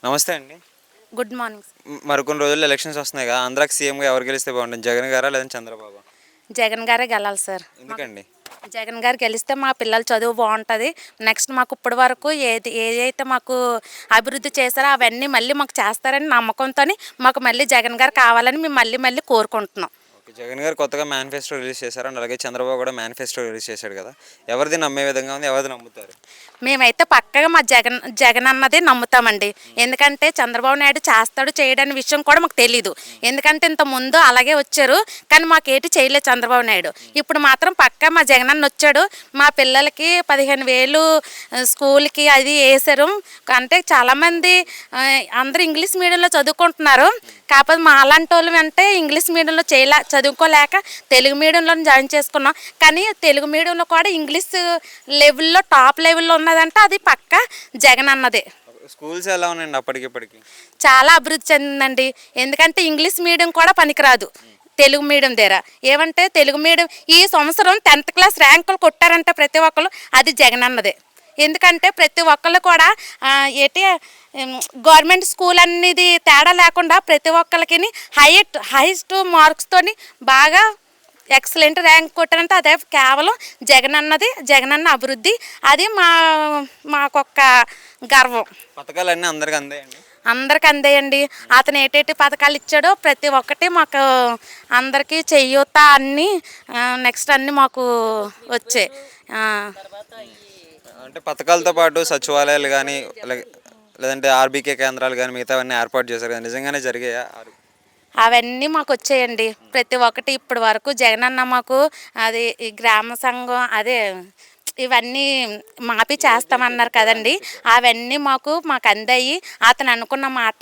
నమస్తే అండి. Good morning sir. మరికొన్ని రోజుల్లో ఎలక్షన్స్ వస్తున్నాయి కదా! ఆంధ్రాకి సీఎంగా ఎవరు గెలిస్తే బాగుంటుంది? జగన్ గారా లేదంటే చంద్రబాబా? జగన్ గారే గెలాలి సార్. ఎందుకండి? జగన్ గారు గెలిస్తే మా పిల్లల చదువు బాగుంటుంది. నెక్స్ట్ మాకు ఇప్పటి వరకు ఏదైతే మాకు అభివృద్ధి చేశారో అవన్నీ మళ్ళీ మాకు చేస్తారని నమ్మకంతోని మాకు మళ్ళీ జగన్ గారు కావాలని మేము మళ్ళీ మళ్ళీ కోరుకుంటున్నాం. ఓకే. జగన్ గారు కొత్తగా మేనిఫెస్టో రిలీజ్ చేశారు అండ్ అలాగే చంద్రబాబు కూడా మేనిఫెస్టో రిలీజ్ చేశాడు కదా! ఎవరిది నమ్మే విధంగా ఉంది? ఎవరిది నమ్ముతారు? మేమైతే పక్కగా మా జగన్ అన్నది నమ్ముతామండి. ఎందుకంటే చంద్రబాబు నాయుడు చేస్తాడు చేయడని విషయం కూడా మాకు తెలీదు. ఎందుకంటే ఇంత ముందు అలాగే వచ్చారు, కానీ మాకేటి చేయలేదు చంద్రబాబు నాయుడు. ఇప్పుడు మాత్రం పక్కా మా జగన్ అన్న వచ్చాడు. మా పిల్లలకి 15,000 స్కూల్కి అది వేసారు. అంటే చాలామంది అందరూ ఇంగ్లీష్ మీడియంలో చదువుకుంటున్నారు. కాకపోతే మా అలాంటి వాళ్ళు అంటే ఇంగ్లీష్ మీడియంలో చదువుకోలేక తెలుగు మీడియంలో జాయిన్ చేసుకున్నాం. కానీ తెలుగు మీడియంలో కూడా ఇంగ్లీష్ లెవెల్లో టాప్ లెవెల్లో ఉన్నదంటే అది పక్క జగన్ అన్నదే. స్కూల్స్ ఎలా ఉన్నాయండి అప్పటికిప్పటికి? చాలా అభివృద్ధి చెందిందండి. ఎందుకంటే ఇంగ్లీష్ మీడియం కూడా పనికిరాదు తెలుగు మీడియం దగ్గర. ఏమంటే తెలుగు మీడియం ఈ సంవత్సరం 10th క్లాస్ ర్యాంకులు కొట్టారంటే ప్రతి ఒక్కరు అది జగన్ అన్నదే. ఎందుకంటే ప్రతి ఒక్కళ్ళు కూడా గవర్నమెంట్ స్కూల్ అనేది తేడా లేకుండా ప్రతి ఒక్కరికి హైయెస్ట్ మార్క్స్తోని బాగా ఎక్సలెంట్ ర్యాంక్ కొట్టారంటే అదే కేవలం జగన్ అన్న అభివృద్ధి. అది మాకొక్క గర్వం. పథకాలన్నీ అందరికీ అందాయండి? అందరికి అందేయండి. అతను ఏటేటి పథకాలు ఇచ్చాడో ప్రతి ఒక్కటి మాకు అందరికీ చెయ్యూత అన్నీ నెక్స్ట్ అన్నీ మాకు వచ్చాయి. అంటే పథకాలతో పాటు సచివాలయాలు కానీ లేదంటే ఆర్బీకే కేంద్రాలు కానీ మిగతావన్నీ ఏర్పాటు చేశారు కదా, నిజంగానే జరిగాయా? అవన్నీ మాకు వచ్చాయండి ప్రతి ఒక్కటి. ఇప్పటి వరకు జగన్ అన్న మాకు అది ఈ గ్రామ సంఘం అదే ఇవన్నీ మాపి చేస్తామన్నారు కదండి, అవన్నీ మాకు అందాయి. అతను అనుకున్న మాట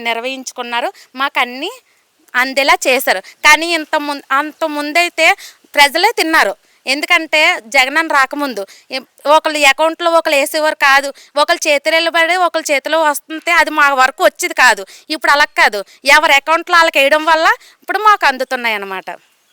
నిర్వహించుకున్నారు, మాకు అన్నీ అందేలా చేశారు. కానీ అంత ముందైతే ప్రజలే తిన్నారు. ఎందుకంటే జగన్ రాకముందు ఒకళ్ళు అకౌంట్లో ఒకళ్ళు వేసేవారు కాదు, ఒకళ్ళు చేతిలో వెళ్ళబడి ఒకళ్ళ చేతిలో వస్తుంటే అది మా వరకు వచ్చేది కాదు. ఇప్పుడు అలా కాదు, ఎవరి అకౌంట్లో వాళ్ళకి వేయడం వల్ల ఇప్పుడు మాకు అందుతున్నాయి అన్నమాట.